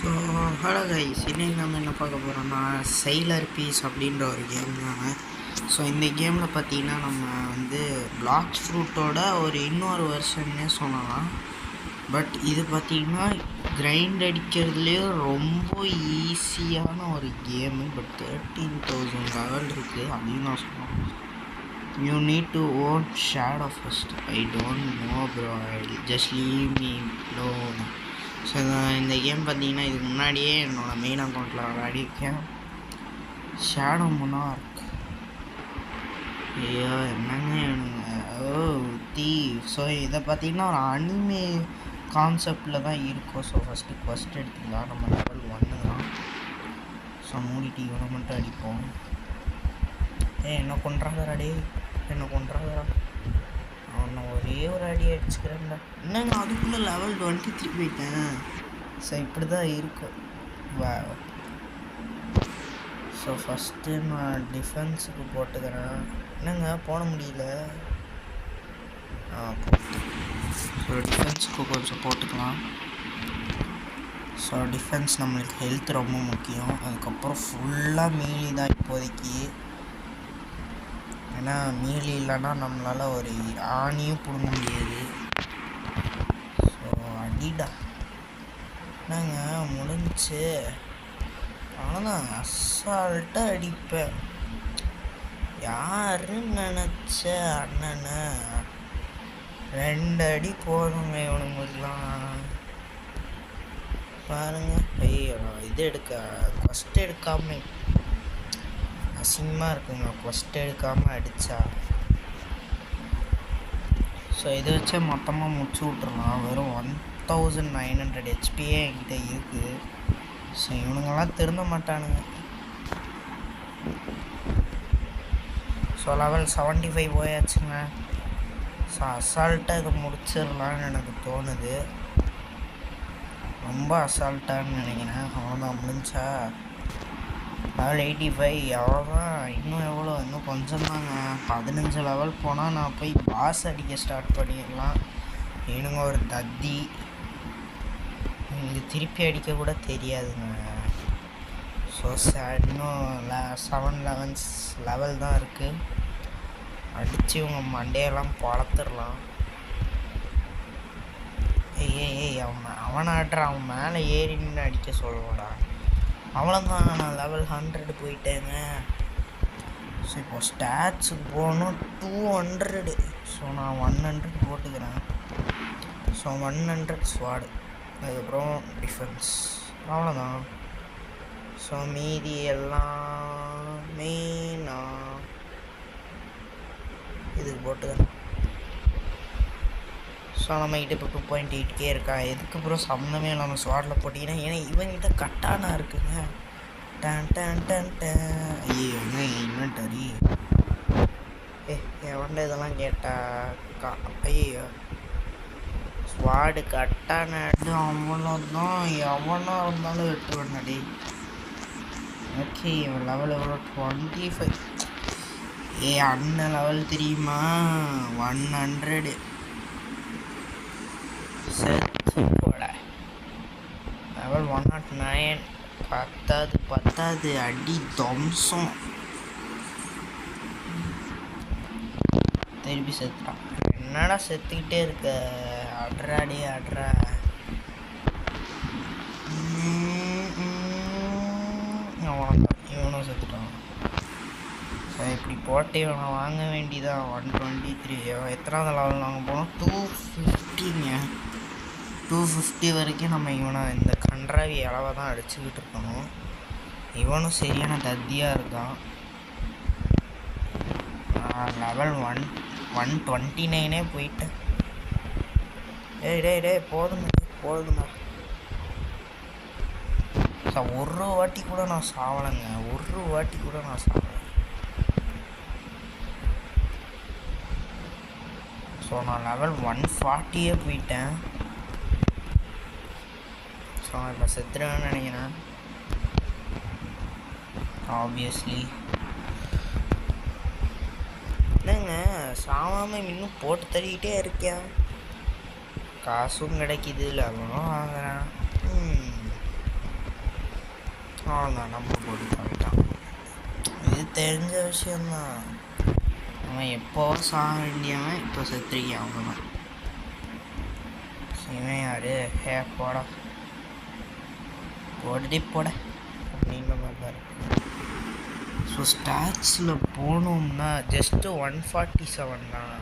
So hello guys, இன்னைக்கு நம்ம என்ன பார்க்க போகிறோம்னா சைலர் பீஸ் அப்படின்ற ஒரு கேம் தாங்க. ஸோ இந்த கேமில் பார்த்தீங்கன்னா நம்ம பிளாக் ஃப்ரூட்டோட இன்னொரு வெர்ஷன்னே சொல்லலாம். பட் இது பார்த்திங்கன்னா கிரைண்ட் அடிக்கிறதுலேயே ரொம்ப ஈஸியான ஒரு கேமு. பட் 13,000 லெவல் இருக்குது அப்படின்னு நான் சொன்னேன். You need to own shadow first. I don't know bro, just leave me bro. So இந்த கேம் பார்த்தீங்கன்னா இதுக்கு முன்னாடியே என்னோடய மெயின் அக்கௌண்ட்டில் விளையாடிருக்கேன். Shadow monarch. ஐயோ என்னங்க ஸோ இதை பார்த்தீங்கன்னா ஒரு அனிமே கான்செப்டில் தான் இருக்கும். ஸோ ஃபஸ்ட் எடுத்துக்கலாம். நம்ம லெவல் 1 தான். ஸோ மூடிட்டு இவனை மட்டும் அடிப்போம். என்ன கொண்டாதரா டே, என்ன கொண்டாதரா. அவனை ஒரே ஒரு அடி அடிச்சுக்கிறேன்டா. என்னங்க அதுக்குள்ளே லெவல் 23 போயிட்டேன். ஸோ இப்படி தான் இருக்கும். ஸோ ஃபஸ்ட்டு நான் டிஃபென்ஸுக்கு போட்டுக்கிறேன். என்னங்க போட முடியல. போட்டு ஸோ டிஃபென்ஸுக்கு கொஞ்சம் போட்டுக்கலாம். ஸோ டிஃபென்ஸ் நம்மளுக்கு ஹெல்த் ரொம்ப முக்கியம். அதுக்கப்புறம் ஃபுல்லாக மீலி தான் இப்போதைக்கு. ஏன்னா மீலி இல்லைன்னா நம்மளால் ஒரு ஆணியும் பிடுங்க முடியாது. ஸோ அடிடா. என்னங்க முடிஞ்சு ஆனால் அசால்ட்டாக அடிப்பேன். யாருன்னு நினச்ச அண்ணனை 2 அடி போதுங்க இவனுங்களுக்குலாம். பாருங்க. ஐயோ இது ஃபஸ்ட்டு எடுக்காமல் அசிங்கமாக இருக்குங்க. ஃபஸ்ட்டு எடுக்காமல் அடித்தா. ஸோ இதை வச்சே மொத்தமாக முடிச்சு விட்றலாம். வெறும் 1900 ஹெச்பியே என்கிட்ட இருக்குது. ஸோ இவனுங்கெல்லாம் திருந்த மாட்டானுங்க. So level 75 போயாச்சுங்க. ஸோ அசால்ட்டாக இதை முடிச்சிடலான்னு எனக்கு தோணுது. ரொம்ப அசால்ட்டான்னு நினைக்கிறேன். அவ்வளோதான் முடிஞ்சா. லெவல் 85 அவ்வளோதான். இன்னும் கொஞ்சம் தாங்க. 15 லெவல் போனால் நான் போய் பாஸ் அடிக்க ஸ்டார்ட் பண்ணிடலாம். இவனுங்க ஒரு தத்தி. இது திருப்பி அடிக்க கூட தெரியாதுங்க. ஸோ இன்னும் 7 லெவல் தான் இருக்குது. அடித்து இவங்க மண்டையெல்லாம் பழத்துடலாம். ஏய் அவன் ஆடுறான். அவன் மேலே ஏறி நின்று அடிக்க சொல்லுவாடா. அவ்வளோதான். நான் லெவல் 100 போயிட்டேங்க. ஸோ இப்போ ஸ்டாட்ஸுக்கு போகணும் 200. ஸோ நான் 100 போட்டுக்கிறேன். So 100 sword. அதுக்கப்புறம் டிஃபென்ஸ். அவ்வளோதான். ஸோ மீதி எல்லாமே நான் இதுக்கு போட்டுக்கிறேன். ஸோ நம்மகிட்ட இப்போ 2.8K இருக்கா. எதுக்கு அப்புறம் சம்மந்தமே இல்லாமல் ஸ்வாடில் போட்டிங்கன்னா, ஏன்னா இவங்கிட்ட கட்டானா இருக்குங்க. ஐயோ இன்வென்டரி. எவன்ட இதெல்லாம் கேட்டா ஐயோ ஸ்வாடு கட்டானாடு அவ்வளோதான். எவனா இருந்தாலும் வெட்டுவேன்னாடி. ஓகே இவன் லெவல் எவ்வளோ 25. அண்ணன் லெவல் தெரியுமா 100. செத்து போட. லெவல் 109. பத்தாது அடி தம்சம். திருப்பி செத்துட்டான். என்னடா செத்துக்கிட்டே இருக்க. அட்ராடி அட்ரா. இவனும் செத்துட்டான். ஸோ இப்படி போட்டு இவனை வாங்க வேண்டிதான். 123. எத்தனாவது லெவல் நாங்கள் போனோம் 250ங்க. 250 வரைக்கும் நம்ம இவனை இந்த கன்றாவி அளவை தான் அடிச்சுக்கிட்டு இருக்கணும். இவனும் சரியான தத்தியாக இருக்கான். லெவல் 129 போயிட்டேன். டேய் போதுங்க. ஸோ ஒரு வாட்டி கூட நான் சாவலைங்க. ஸோ நான் லெவல் 140 போயிட்டேன். ஸோ இப்போ செத்துருவேன்னு நினைக்கிறேன். ஆப்வியஸ்லி. என்னங்க சாவாமல் இன்னும் போட்டு தள்ளிக்கிட்டே இருக்கியா. காசும் கிடைக்கிது, லெவலும் வாங்குறேன். அவ்வளோதான், நம்ம போட்டு தவிட்டான். இது தெரிஞ்ச விஷயந்தான். அவன் எப்போ சாக வேண்டியவன் இப்போ செத்துருக்கான். அவ்வளோதான். இவன் யாரு? ஹே போடா, போடுடி போட அப்படின்ற மாதிரி தான் இருக்கு. ஸோ ஸ்டாட்ஸில் போனோம்னா ஜஸ்ட்டு 147 தான்.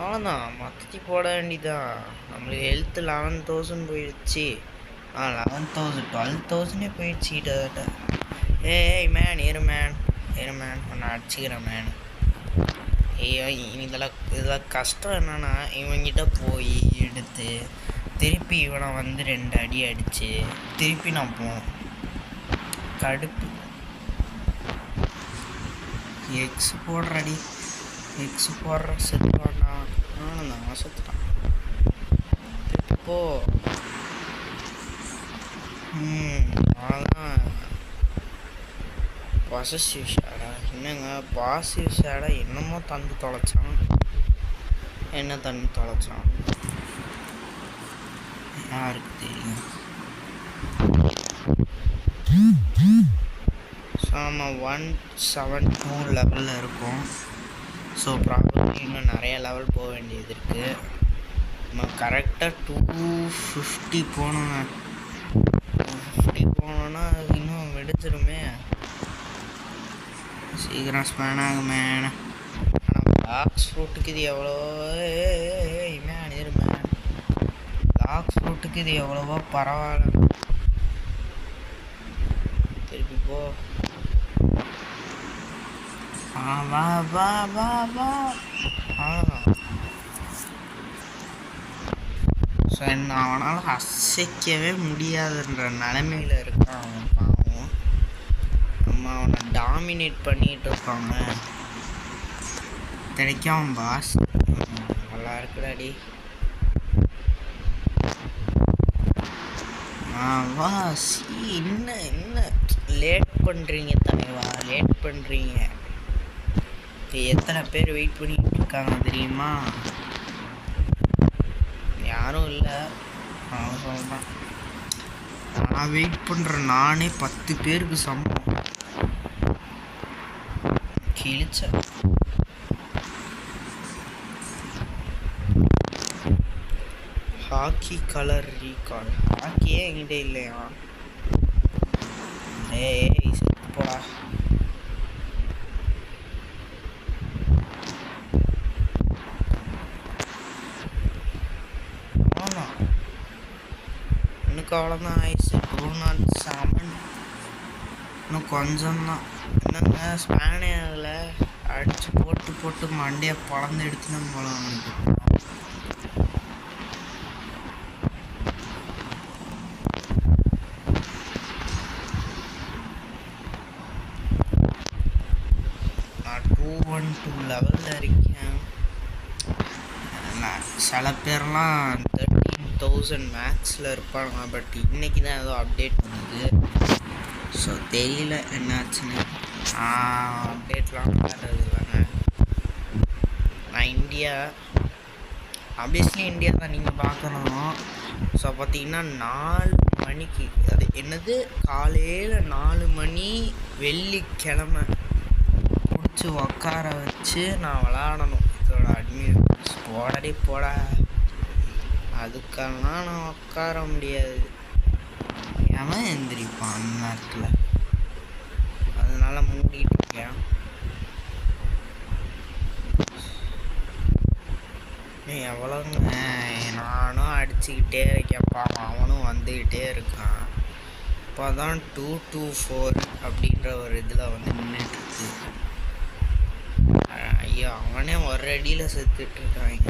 அவ்வளோதான், மொத்தத்தி போட வேண்டியதான். நம்மளுக்கு ஹெல்த்து 11,000 போயிடுச்சு. 11,000 12,000 போயிடுச்சு கிட்ட. ஏய் மேன், இரு மேன் ஒன்று அடிச்சுக்கிறேன் மேன். ஐயோ, இதெல்லாம் கஷ்டம் என்னன்னா, இவங்கிட்ட போய் எடுத்து திருப்பி இவனை வந்து 2 அடி அடித்து திருப்பி நான் போனேன். கடுப்பு. எக்ஸ் போடுறடி, எக்ஸ் போடுற செத்துவானா? நான் செத்துட்டான். இப்போ அவ்வளோதான். பாசிட்டிவ் ஷேடா என்னங்க? பாசிட்டிவ் ஷேடா என்னமோ தந்து தொலைச்சான். என்ன தந்து தொலைச்சான் யாருக்கு தெரியும். ஸோ நம்ம 172 லெவலில் இருக்கோம். ஸோ ப்ராப்ளம் இன்னும் நிறைய லெவல் போக வேண்டியது இருக்குது. நம்ம கரெக்டாக 250 போகணுங்க. 250 போனோன்னா இன்னும் வெடிச்சிருமே. சீக்கிரம் ஸ்பேன் ஆகுமே. ஆனால் பாக்ஸ் ஃப்ரூட்டுக்கு இது எவ்வளோ மேன் இரு மேன். பாக்ஸ் ஃப்ரூட்டுக்கு இது எவ்வளவோ பரவாயில்ல. திருப்பி போ. வா வா வா வா. ஸோ என்ன அவனால் அசைக்கவே முடியாதுன்ற நிலைமையில் இருக்கான் அவன். பாவம், நம்ம அவனை டாமினேட் பண்ணிகிட்டு இருக்காங்க. கிடைக்கும் அவன் பாஸ். நல்லா இருக்குடாடி. வா என்ன லேட் பண்ணுறீங்க தலைவா, லேட் பண்ணுறீங்க. எத்தனை பேர் வெயிட் பண்ணிட்டு இருக்காங்க தெரியுமா? யாரும் இல்லை. நான் சொல்கிறேன், நான் வெயிட் பண்ணுறேன். நானே 10 பேருக்கு சமம். கிழிச்ச ஹாக்கி கலர் ரீகால். ஹாக்கியே என்கிட்ட இல்லையா? ஏய் செத்து போடா. எனக்கு அவ்வளோதான் ஆயிடுச்சு. 207. இன்னும் கொஞ்சம்தான். என்னங்க ஸ்பேனே அதில் அடித்து போட்டு மண்டையை பழந்து எடுத்துன்னு போகலாம். அவனுக்கு நான் 212 லெவலில் இருக்கேன். சில பேர்லாம் 13,000 மேக்ஸில் இருப்பாங்க. பட் இன்றைக்கி தான் ஏதோ அப்டேட் பண்ணுது. ஸோ தெரியல என்னாச்சுன்னு. அப்டேட்லாம் வர்றது இல்லைங்க. நான் இந்தியா, ஆப்வியஸ்லி இந்தியா தான் நீங்கள் பார்க்கணும். ஸோ பார்த்தீங்கன்னா 4 மணிக்கு, அது என்னது காலையில் 4 மணி வெள்ளிக்கிழமை பிடிச்சி உக்கார வச்சு நான் விளாடணும். இதோட அட்மின் போடடி போட. அதுக்கெல்லாம் நான் உட்கார முடியாது. ஏன் எந்திரிப்பான் அந்த நேரத்தில். அதனால மூடிட்டு இருக்கேன். எவ்வளோங்க நானும் அடிச்சுக்கிட்டே இருக்கேன்ப்பா. அவனும் வந்துக்கிட்டே இருக்கான். இப்போ தான் 224 அப்படின்ற ஒரு இதில் வந்து நின்றுட்டுருக்கு. ஐயோ, அவனே ஒரு அடியில் செத்துட்ருக்காங்க.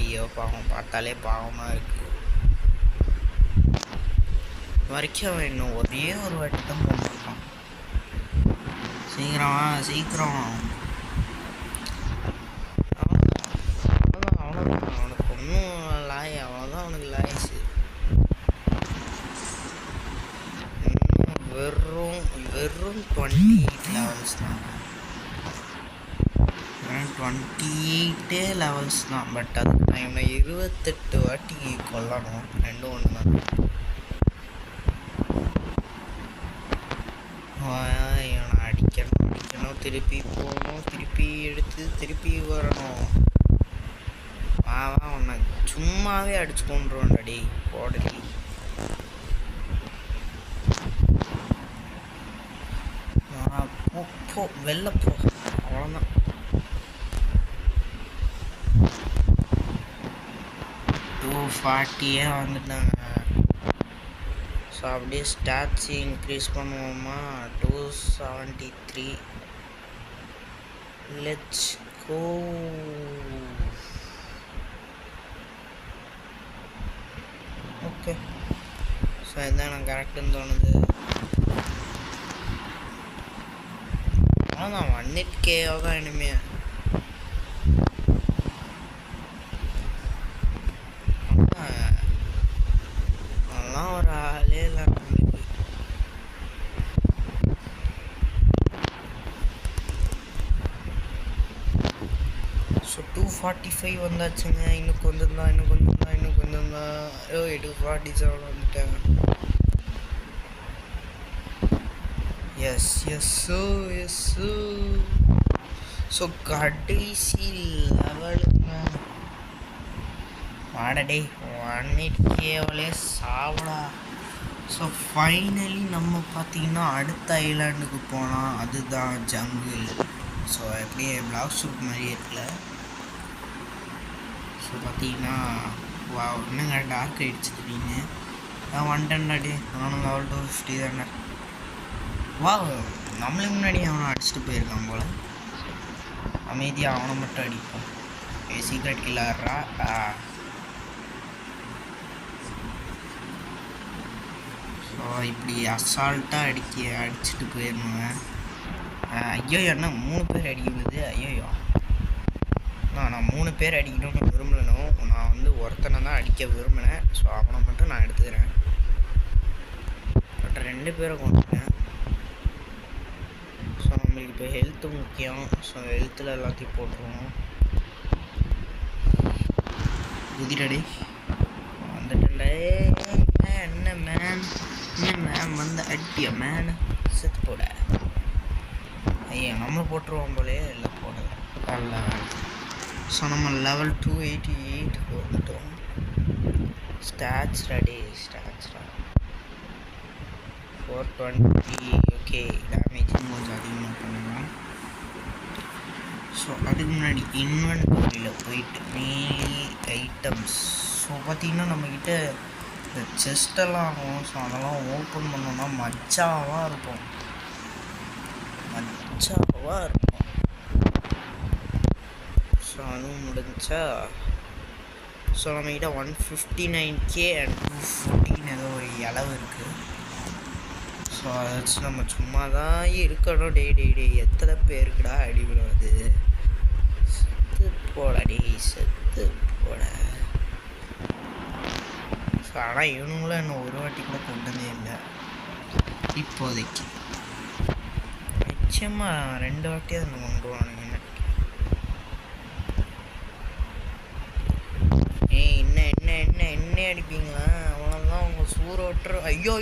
ஐயோ பாவம், பார்த்தாலே பாவமாக இருக்குது. வரைக்கும் அவன் இன்னும் ஒரே ஒரு வாட்டி தான் போட்டிருக்கான். சீக்கிரம் அவ்வளோதான். அவனுக்கு ஒன்றும் அவ்வளோதான் அவனுக்கு லாயசு. இன்னும் வெறும் 28 லெவல்ஸ் தான். 28 லெவல்ஸ் தான். பட் அதுக்கு நான் இவனை 28 வாட்டி கொல்லணும். ரெண்டும் ஒன்று தான். இவனை அடிக்கணும், திருப்பி போகணும், திருப்பி எடுத்து திருப்பி வரணும். உன்னை சும்மாவே அடிச்சு கொண்டுருவான்டா. போடலி போ வெளில போ. அவ்வளோதான். $240 வந்துட்டாங்க. ஸோ அப்படியே ஸ்டாட்ஸ் இன்க்ரீஸ் பண்ணுவோமா? 273. Let's go. ஓகே, ஸோ இதுதான் எனக்கு கரெக்டுன்னு தோணுது. அதான் 100K தான் இனிமே. அதெல்லாம் ஒரு ஆளே இல்லை நம்மளுக்கு. ஸோ 245 வந்தாச்சுங்க. இன்னும் கொஞ்சம் தான். ஐயோ 247 வந்துட்டேன். எஸ். ஸோ கடைசி லெவலுங்க. வாடடே 100K சாவடா. ஸோ ஃபைனலி நம்ம பார்த்தீங்கன்னா அடுத்த ஐலாண்டுக்கு போனால் அதுதான் ஜங்கிள். ஸோ எப்படியே பிளாக் ஷூட் மாதிரி இருக்குல்ல. ஸோ பார்த்தீங்கன்னா என்னங்க டார்க் ஆகிடுச்சு திடீர்னு. நான் வந்துட்டேன்டாடி. நானும் லெவல் 250 தானே. நம்மளுக்கு முன்னாடி அவனை அடிச்சுட்டு போயிருக்கான் போல். அமைதியாக அவனை மட்டும் அடிப்போம். சீக்ரெட் கில்லாடுறா. ஸோ இப்படி அசால்ட்டாக அடிச்சுட்டு போயிடணுங்க. ஐயோ என்ன 3 பேர் அடிக்கிறது? ஐயோ நான் 3 பேர் அடிக்கணும்னு விரும்பலனும். நான் வந்து ஒருத்தனை தான் அடிக்க விரும்பினேன். ஸோ அவனை மட்டும் நான் எடுத்துக்கிறேன். பட் 2 பேரை கொண்டுட்டேன். ஸோ நம்மளுக்கு இப்போ ஹெல்த்து முக்கியம். ஸோ ஹெல்த்தில் எல்லாத்தையும் போட்டுருவோம். குதிரடே வந்துட்டே. என்ன மேம் வந்து அடிப்பியா மேன்? செத்து போட. ஐயா நம்மளை போட்டுருவோம் போலே. இல்லை போடல. அல்ல. ஸோ நம்ம லெவல் 288 வந்துட்டோம். Stats ready. 420. ஓகே, டேமேஜும் கொஞ்சம் அதிகமாக பண்ணலாம். ஸோ அதுக்கு முன்னாடி இன்வென்டரியில் போயிட்டு மீலி ஐட்டம்ஸ். ஸோ பார்த்திங்கன்னா நம்மக்கிட்ட இந்த செஸ்டெல்லாம் ஆகும். ஸோ அதெல்லாம் ஓப்பன் பண்ணோன்னா மச்சாவாக இருக்கும். ஸோ அதுவும் முடிஞ்சா. ஸோ நம்மக்கிட்ட 159K and 214 ஏதோ ஒரு அளவு இருக்குது. ஸோ அதை வச்சு நம்ம சும்மா தான் இருக்கணும். டே எத்தனை பேருக்குடா அடி விழுவது? செத்து போட. ஸோ ஆனால் இவனுங்களும் என்ன ஒரு வாட்டி கூட கொண்டதே இல்லை இப்போதைக்கு. நிச்சயமாக 2 வாட்டியாக அதை கொண்டுருவானுங்க. என்ன அடிப்பீங்களா? அவ்வளோதான் உங்கள் சூற விட்டுரு. ஐயோ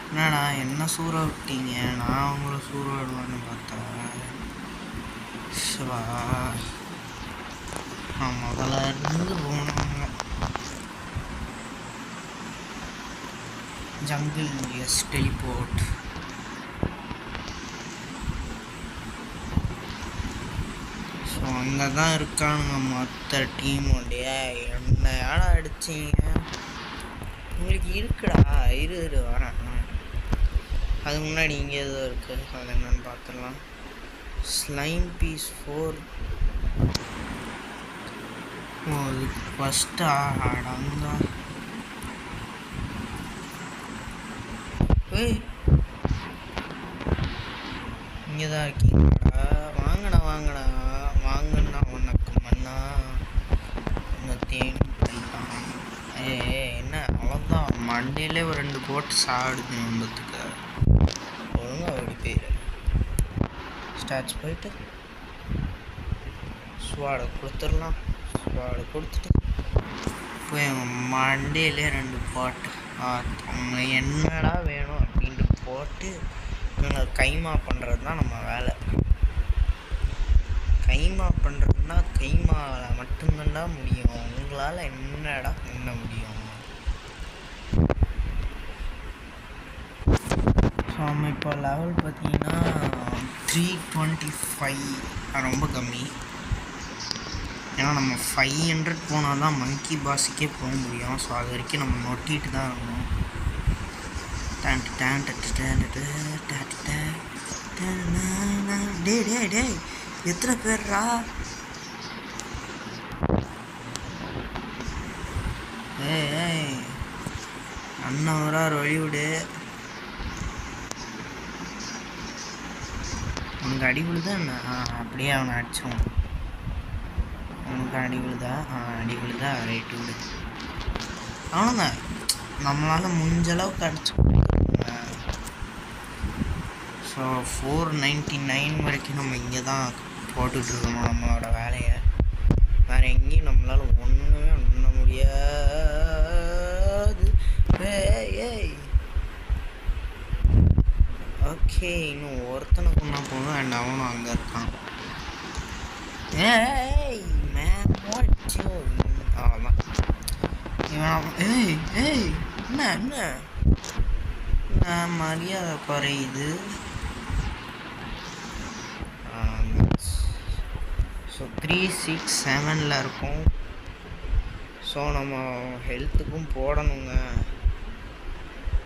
என்னடா என்ன சூற விட்டீங்க? நான் அவங்கள சூற விடுவான்னு பார்த்தேன். நான் முதல்ல இருந்து போனாங்க. Jungle teleport. ஸோ அங்கே தான் இருக்கானுங்க மொத்த டீமோடைய. என்னையாடா அடிச்சிங்க? உங்களுக்கு இருக்குடா. இரு வரேன். அது முன்னாடி இங்கே ஏதோ இருக்குது. அது என்னன்னு பார்த்துடலாம். Slime piece 4. இதுக்கு ஃபஸ்ட்டு ஆடாங்க. இங்கே தான் இருக்கீங்கடா. வாங்கண்ணா உனக்கு மண்ணா உன்னை தேடி போயிட்டான். என்ன அவ்வளோதான். மண்டையிலே ஒரு 2 போட்டு சாடுது நம்பத்துக்கு. ஒழுங்காக ஓடி போயிரு. ஸ்டார்ச் போயிட்டு ஸ்வாடை கொடுத்துடலாம். ஸ்வாடை கொடுத்துட்டு இப்போ எங்கள் மண்டையிலே 2 பாட்டு அவங்க என்னடா வேணும் அப்படின்ட்டு போட்டு இவங்களை கைமா பண்ணுறது தான் நம்ம வேலை. கைமா பண்ணுறதுன்னா கைமாவில் மட்டும்தான்டா முடியும். உங்களால் என்னடா பண்ண முடியும்? ஸோ நம்ம இப்போ லெவல் பார்த்தீங்கன்னா 325 ரொம்ப கம்மி. ஏன்னா நம்ம 500 போனால் தான் மங்கி பாஸுக்கே போக முடியும். ஸோ அது வரைக்கும் நம்ம நொட்டிட்டு தான் இருக்கணும். டே எத்தனை பேர்ரா? ஏய் அண்ணன் வரார், வழிவிடு. உனக்கு அடி விழுதா என்ன? அப்படியே அவனை அடிச்சோம். உனக்கு அடி விழுதா? அடி விழுதா, ரைட்டு விடு. அவ்வளோதான், நம்மளால் முடிஞ்ச அளவுக்கு அடிச்சு கொடுத்துருங்க. ஸோ 499 வரைக்கும் நம்ம இங்கே தான் போட்டுட்ருக்கணும் நம்மளோட வேலையை. வேறு எங்கேயும் நம்மளால் ஒன்றுமே பண்ண முடியாது. ஏய் ஓகே, இன்னும் ஒருத்தனை கொண்டா போதும். அண்ட் அவனும் அங்கே இருக்கான். ஏய் மேன் வாட்ச் அவ்வளோதான் இவன். ஏய் என்ன மரியாதை குறையுது. ஸோ 367 இருக்கும். ஸோ நம்ம ஹெல்த்துக்கும் போடணுங்க,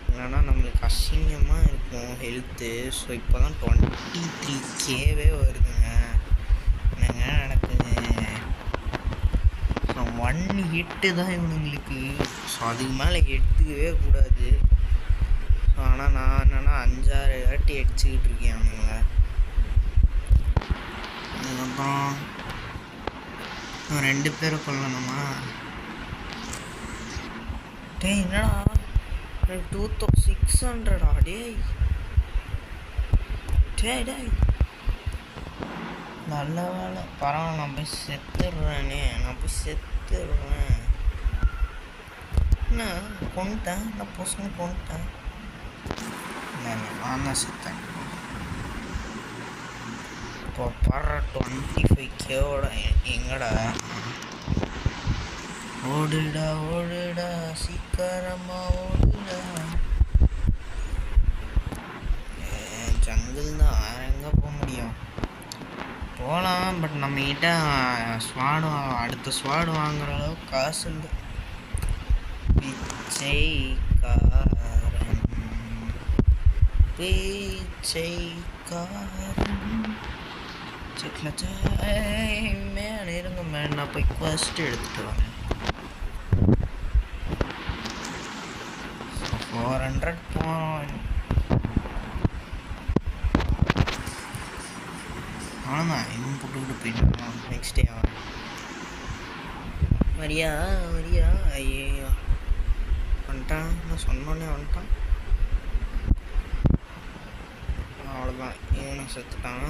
இல்லைன்னா நம்மளுக்கு அசிங்கமாக இருக்கும் ஹெல்த்து. ஸோ இப்போ தான் 23Kவே வருதுங்க. என்னங்க நடக்குது? ஸோ 1 ஹிட்டு தான் இவனுங்களுக்கு. ஸோ அதுக்கு மேலே எடுத்துக்கவே கூடாது. ஸோ ஆனால் நான் என்னென்னா 5-6 வாட்டி அடிச்சுக்கிட்டு இருக்கேன் அவனுங்க. அதுக்கப்புறம் 2 பேரை கொல்லணுமா? டேய் என்னடா 2600 டேய். நல்ல வேலை, பரவாயில்ல. நான் போய் செத்துடுறேனே, நான் என்ன கொண்டுட்டேன், நான் பொசுன்னு கொண்டுட்டேன். நான் தான் செத்தேன். இப்போ படுற 25Kவோட எங்கடா? ஓடுடா சீக்கிரமா ஓடுடா. ஜங்கிள் தான், வேற எங்கே போக முடியும்? போகலாம், பட் நம்மகிட்ட ஸ்வாடு அடுத்த ஸ்வாடு வாங்குற அளவுக்கு காசு இல்லை. மேலே இருங்க மேலே, நான் போய் ஃபர்ஸ்ட் எடுத்துகிட்டு வரேன். 400 போகிறோம். அவ்வளோதான், இன்னும் போட்டுக்கிட்டு போயிட்டோம். நெக்ஸ்ட் டே ஆகும். வரியா ஐயோ வந்துட்டான். நான் சொன்னோன்னே வந்துட்டான். அவ்வளோதான், இவனும் செத்துட்டான்.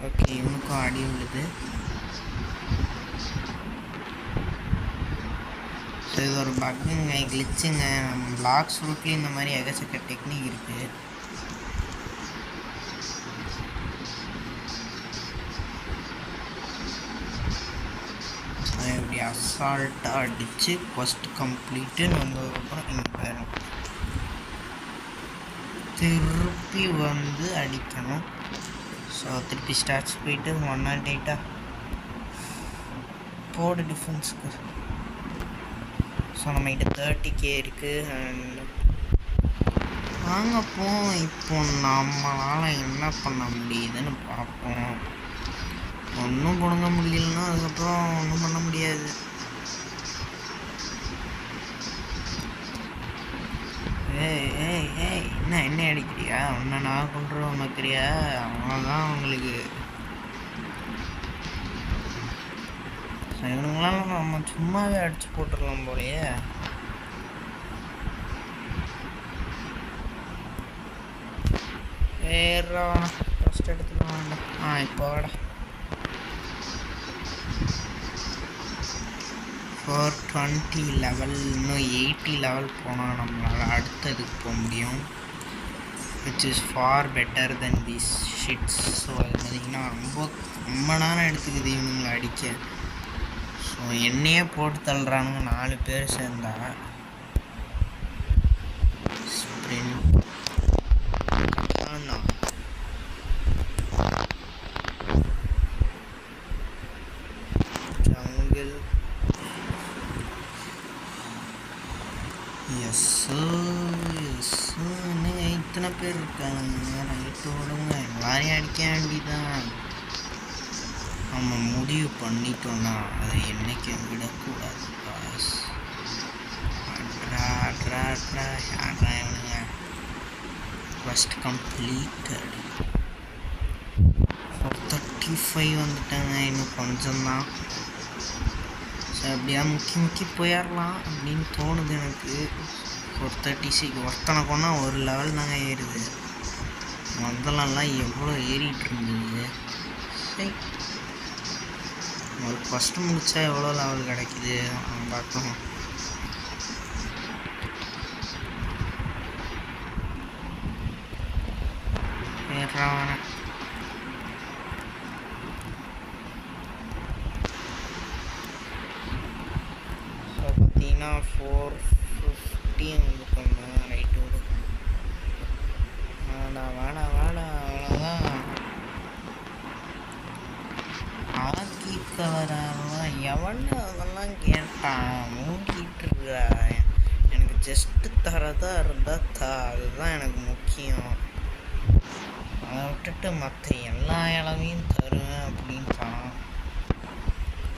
ஓகே, இவனுக்கும் அடி விழுது. ஸோ இது ஒரு பக்குங்க, கிளிச்சுங்க. நம்ம பிளாக்ஸ் ரூட்லேயும் இந்த மாதிரி எகச்சக்க டெக்னிக் இருக்குது. இப்படி அசால்ட்டாக அடித்து ஃபஸ்ட்டு கம்ப்ளீட்டுன்னு வந்ததுக்கப்புறம் இங்கே போயிடும். திருப்பி வந்து அடிக்கணும். ஸோ திருப்பி ஸ்டார்ட்ஸ் போயிட்டு 108 போடு டிஃபென்ஸுக்கு. ஸோ நம்மகிட்ட 30K இருக்குது. அண்ட் வாங்கப்போ இப்போ நம்மளால் என்ன பண்ண முடியுதுன்னு பார்ப்போம். ஒன்றும் பிடுங்க முடியலன்னா அதுக்கப்புறம் ஒன்றும் பண்ண முடியாது. ஏய் என்ன அடிக்கிறியா? ஒன்றை நான் கொண்டுருவோம் வைக்கிறியா? அவ்வளோதான் உங்களுக்கு. இவனுங்களாம் நம்ம சும்மாவே அடிச்சு போட்டுடலாம் போலையே. ஏறா ஃபஸ்ட் எடுத்துக்கலாம் வேண்டாம். இப்போ வாடா 420 லெவல். இன்னும் 80 லெவல் போனால் நம்மளால் அடுத்ததுக்கு போக முடியும், which is far better than these shits. So அது பார்த்திங்கன்னா ரொம்ப நேரம் எடுத்துக்குது இவனுங்களை அடிக்க. ஸோ என்னையே போட்டு தள்ளுறானுங்க 4 பேர் சேர்ந்தா. Sprint jungle. இத்தனை பேர் இருக்காங்க. ரைட்டு விடுங்க, எல்லாரையும் அடிக்க வேண்டிதான். நம்ம முடிவு பண்ணிட்டோன்னா அதை என்றைக்கும் விடக்கூடாது. இவனுங்க ஃபஸ்ட் கம்ப்ளீட்டட். 35 வந்துட்டாங்க, இன்னும் கொஞ்சம்தான். ஸோ எப்படியா முக்கி போயிடலாம் அப்படின்னு தோணுது எனக்கு. 36 ஒருத்தனை கொண்டா ஒரு லெவல் தாங்க ஏறுது. முதலெல்லாம் எவ்வளோ ஏறிட்டு இருந்தது. சரி, ஒரு ஃபஸ்ட்டு முடித்தா எவ்வளோ லெவல் கிடைக்கிது பார்க்கலாம். ஏறான பார்த்தீங்கன்னா 450 வந்துக்கோங்க. ரைட்டு விடு, வாடா அவ்வளோதான். ஆக்கி கலரெல்லாம் எவன்னு அதெல்லாம் கேட்டான். மூங்கிட்டு இருக்கா, எனக்கு ஜஸ்ட்டு தரதா இருந்தால் அதுதான் எனக்கு முக்கியம். அதை விட்டுட்டு மற்ற எல்லா இளவையும் தருவேன் அப்படின்ட்டான்.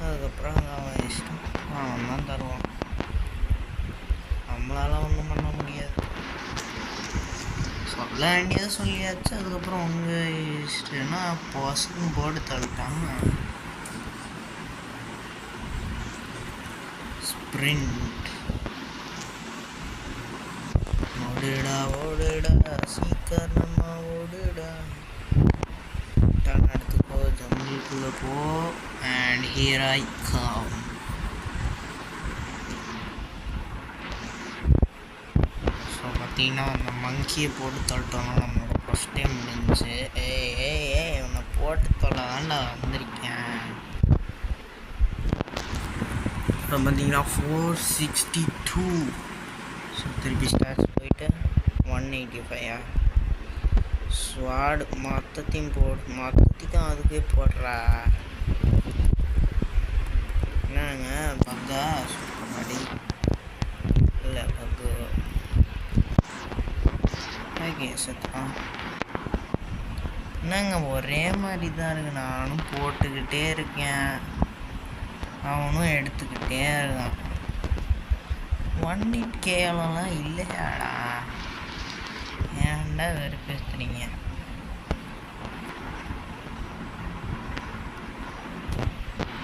அதுக்கப்புறம் அவன் இஷ்டம், அவன் தான் தருவான். நம்மளால ஒன்றும் பண்ண முடியாது. சொல்ல வேண்டியதை சொல்லியாச்சு. அதுக்கப்புறம் உங்கள் இஷ்டம்னா பசங்க போட்டு தள்ளிட்டாங்க. ஸ்ப்ரிண்ட் ஓடுடா சீக்கிரமா ஓடுடா. டர்ன் எடுத்துக்கோ, ஜங்கிள்குள்ளே போ. And here I come. So பார்த்தீங்கன்னா அந்த மங்கியை போட்டு தள்ளிட்டோம்னா நம்மளோட ஃபஸ்ட் டைம் முடிஞ்சு. ஏய் உன்னை போட்டு தொல்லை தான்டா வந்திருக்கேன். இப்போ பார்த்தீங்கன்னா 462. ஸோ திருப்பி ஸ்டார்ஸ் போயிட்டு 185. ஸ்வாடு மொத்தத்தையும் மொத்தத்தையும் அதுக்கே போடுறா. என்னங்க பக்கா சுத்தமாடி இல்லை பக்கு ஓகே சுத்தம். என்னங்க ஒரே மாதிரி தான் இருக்கு. நானும் போட்டுக்கிட்டே இருக்கேன், அவனும் எடுத்துக்கிட்டே இருக்கான். 1 கேவலம்லாம் இல்லையாடா, ஏன்டா வெறுப்பேற்றுறீங்க?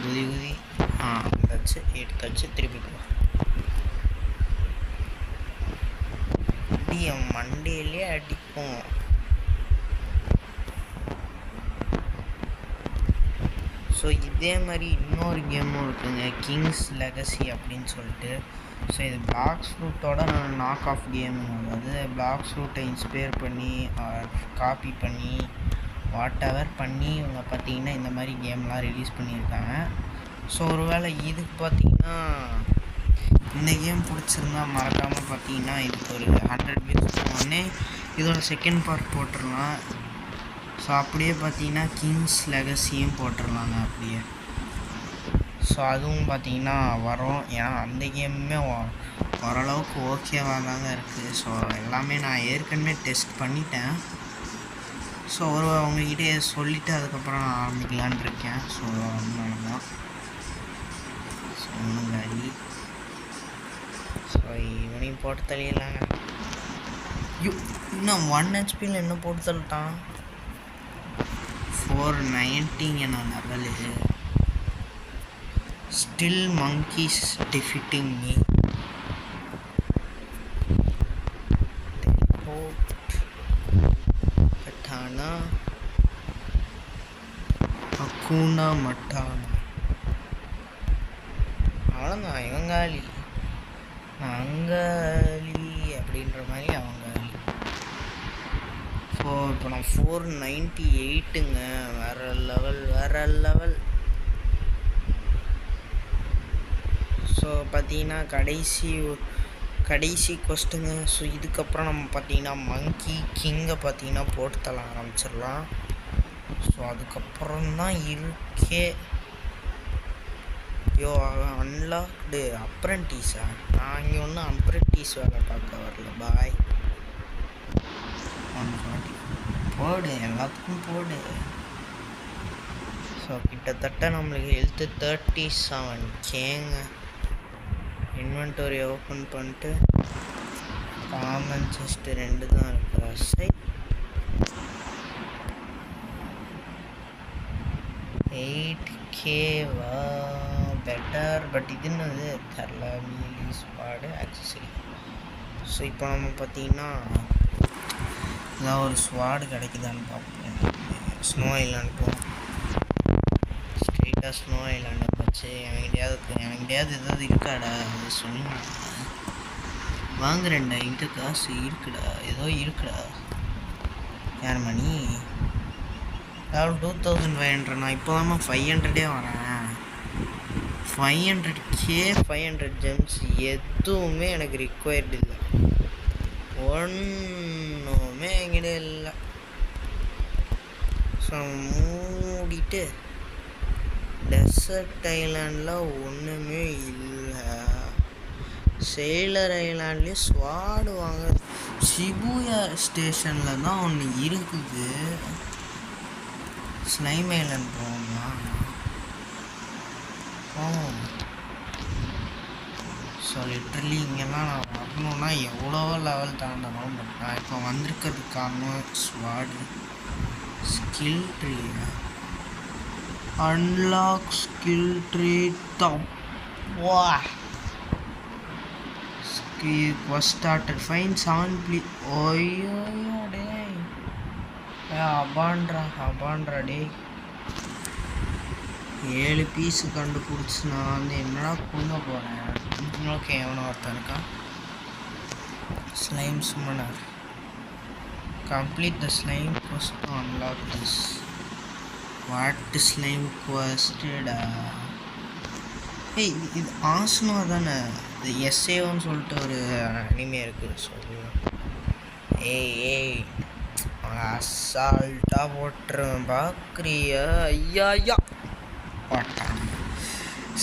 குதி தச்சு எடுத்தாச்சு. திருப்பி போ. என் மண்டையிலே அடிப்போம். ஸோ இதே மாதிரி இன்னொரு கேமும் இருக்குங்க, கிங்ஸ் லெகசி அப்படின்னு சொல்லிட்டு. ஸோ இது பிளாக்ஸ் ஃப்ரூட்டோட நாக் ஆஃப் கேம். அதாவது பிளாக்ஸ் ஃப்ரூட்டை இன்ஸ்பயர் பண்ணி காப்பி பண்ணி வாட் எவர் பண்ணி இவங்க பார்த்தீங்கன்னா இந்த மாதிரி கேம்லாம் ரிலீஸ் பண்ணியிருக்காங்க. ஸோ ஒருவேளை இதுக்கு பார்த்தீங்கன்னா இந்த கேம் பிடிச்சிருந்தா மறக்காமல் பார்த்தீங்கன்னா இதுக்கு ஒரு 100 வியூஸ் போனோடனே இதோட செகண்ட் பார்ட் போட்டுடலாம். ஸோ அப்படியே பார்த்தீங்கன்னா கிங்ஸ் லெகசியும் போட்டுடலாங்க அப்படியே. ஸோ அதுவும் பார்த்தீங்கன்னா வரும். ஏன்னா அந்த கேமுமே ஓரளவுக்கு ஓகேவாக தாங்க இருக்குது. ஸோ எல்லாமே நான் ஏற்கனவே டெஸ்ட் பண்ணிட்டேன். ஸோ அவங்கக்கிட்டே சொல்லிவிட்டு அதுக்கப்புறம் நான் ஆரம்பிக்கலான் இருக்கேன். ஸோ அதனால தான் ஸோ ஒன்றுங்காடி. ஸோ இவனையும் போட்டு தள்ளிடலாங்க. இன்னும் 1 HP என்ன போட்டு தள்ளிட்டான். 490 நான் level. Still monkeys defeating me. Teleport. Katana. அக்கூனா மட்டானா. அவ்வளோதான், இவங்காளி அங்காளி அப்படின்ற மாதிரி அவங்காளி. ஸோ இப்போ நான் 498ங்க. வேறு லெவல் வேறு லெவல். ஸோ பார்த்தீங்கன்னா கடைசி கொஸ்ட்டுங்க. ஸோ இதுக்கப்புறம் நம்ம பார்த்தீங்கன்னா மங்கி கிங்கை பார்த்தீங்கன்னா போட்டு தள்ள ஆரம்பிச்சிடலாம். ஸோ அதுக்கப்புறம் தான் இருக்கே. அன்லாக்டு அப்ரெண்டிஸா? நான் இங்கே ஒன்றும் அப்ரெண்டிஸ் வேலை பார்க்க வரல. பாய். 140 போடு, எல்லாத்துக்கும் போடு. ஸோ கிட்டத்தட்ட நம்மளுக்கு ஹெல்த்து 37Kங்க. இன்வென்டரி ஓப்பன் பண்ணிட்டு காமன் செஸ்ட்டு 2 தான் இருக்கா. சரி, 8Kவா பெட்டர். பட் இது என்னது தெரில. Mealy squad accessory. ஸோ இப்போ நம்ம பார்த்தீங்கன்னா ஏதாவது ஒரு ஸ்குவாடு கிடைக்குதான்னு பார்ப்போம். ஸ்னோ ஐலாண்ட் போவோம். ஸ்ட்ரெயிட்டாக ஸ்னோ ஐலாண்டை வச்சு என்கிட்டயாவது ஏதாவது இருக்காடா அது சொல்லுங்க. வாங்குறேன்டா, என்கிட்ட காசு இருக்குடா, ஏதோ இருக்குடா. யார் மணி? அதாவது 2500. நான் இப்போ தான் 500 வரேன். 500K 500 ஜெம்ஸ் எதுவுமே எனக்கு ரிக்வயர்டு இல்லை. ஒன்றுமே என்கிட்ட இல்லை. ஸோ மூடிட்டு டெசர்ட் ஐலாண்டில் ஒன்றுமே இல்லை. சேலர் ஐலாண்ட்லேயே ஸ்வாடு வாங்க. ஷிபுயா ஸ்டேஷனில் தான் ஒன்று இருக்குது. ஸ்லைம் ஐலாண்ட் போகணுமா? ஸோ லிட்ரலி இங்கெல்லாம் நான் வரணுன்னா எவ்வளவோ லெவல் தாண்டணும். பட் நான் இப்போ வந்திருக்கிறதுக்கு காரணம் ஸ்வாடு. Skill tree unlock skill tree top. வா was started find 7 please. ஓய்யோ டே அபான்ட்ரா டே. 7 பீஸு கண்டுபிடிச்சி நான் வந்து என்னடா கொடுங்க போகிறேன். ஓகே, எவனோ ஒருத்தன் இருக்கான். Slime summoner. Complete the slime quest to unlock this. What slime குவஸ்டடா? இது ஆசனமா தானே? இது எஸ்ஏன்னு சொல்லிட்டு ஒரு அனிமே இருக்குது. சொல்லு. ஏய் அசால்ட்டாக போட்டுருவேன் பார்க்குறியா? ஐயா போட்டான்.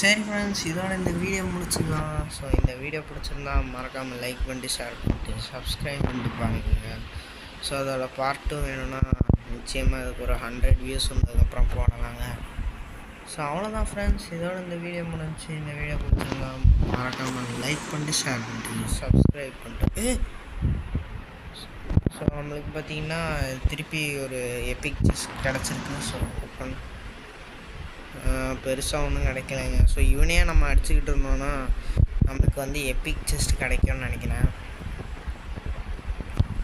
சரி ஃப்ரெண்ட்ஸ், இதோட இந்த வீடியோ முடிச்சுக்கலாம். ஸோ இந்த வீடியோ பிடிச்சிருந்தா மறக்காமல் லைக் பண்ணிட்டு ஷேர் பண்ணிட்டு சப்ஸ்கிரைப் பண்ணிட்டு பாருங்க. ஸோ அதோட பார்ட் 2 வேணும்னா நிச்சயமாக அதுக்கு ஒரு 100 வியூஸ் வந்ததுக்கப்புறம் போடலாங்க. ஸோ அவ்வளோதான் ஃப்ரெண்ட்ஸ், இதோட இந்த வீடியோ முடிஞ்சு. இந்த வீடியோ பிடிச்சிருந்தா மறக்காமல் லைக் பண்ணிட்டு ஷேர் பண்ணிட்டு சப்ஸ்கிரைப் பண்ணிட்டு. ஸோ நம்மளுக்கு பார்த்தீங்கன்னா திருப்பி ஒரு எபிக் செஸ்ட் கிடச்சிருக்கு. ஸோ ஓப்பன் பெருசாக ஒன்றும் கிடைக்கலைங்க. ஸோ இவனையே நம்ம அடிச்சுக்கிட்டு இருந்தோன்னா நம்மளுக்கு வந்து எபிக் செஸ்ட் கிடைக்கும்னு நினைக்கிறேன்.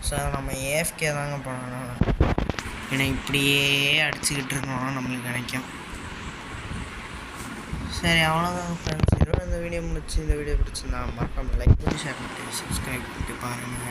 ஸோ நம்ம ஏஎஃப்கே தாங்க பண்ணணும். ஏன்னா இப்படியே அடிச்சுக்கிட்டு இருக்கோம்னா நம்மளுக்கு கிடைக்கும். சரி, அவ்வளோதான் ஃப்ரெண்ட்ஸ், இதோட இந்த வீடியோ முடிச்சு. இந்த வீடியோ பிடிச்சிருந்தா மறக்காமல் லைக் பண்ணி ஷேர் பண்ணிட்டு சப்ஸ்கிரைப் பண்ணிட்டு பாருங்கள்.